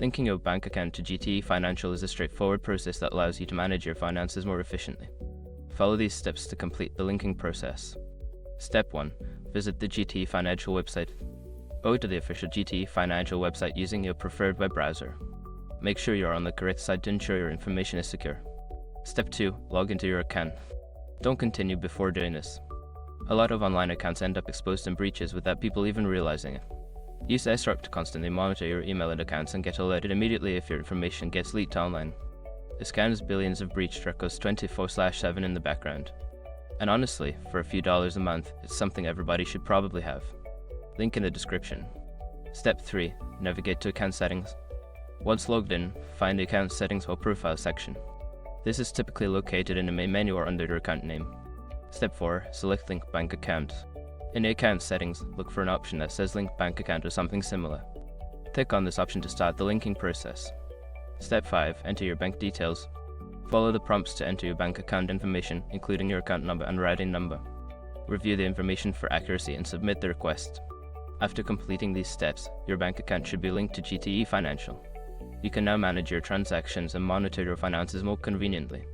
Linking your bank account to GTE Financial is a straightforward process that allows you to manage your finances more efficiently. Follow these steps to complete the linking process. Step 1. Visit the GTE Financial website. Go to the official GTE Financial website using your preferred web browser. Make sure you are on the correct site to ensure your information is secure. Step 2. Log into your account. Don't continue before doing this. A lot of online accounts end up exposed in breaches without people even realizing it. Use SROP to constantly monitor your email and accounts and get alerted immediately if your information gets leaked online. This scans billions of breached records 24/7 in the background. And honestly, for a few dollars a month, it's something everybody should probably have. Link in the description. Step 3. Navigate to account settings. Once logged in, find the account settings or profile section. This is typically located in the main menu or under your account name. Step 4. Select Link Bank Account. In the account settings, look for an option that says Link Bank Account or something similar. Click on this option to start the linking process. Step 5. Enter your bank details. Follow the prompts to enter your bank account information, including your account number and routing number. Review the information for accuracy and submit the request. After completing these steps, your bank account should be linked to GTE Financial. You can now manage your transactions and monitor your finances more conveniently.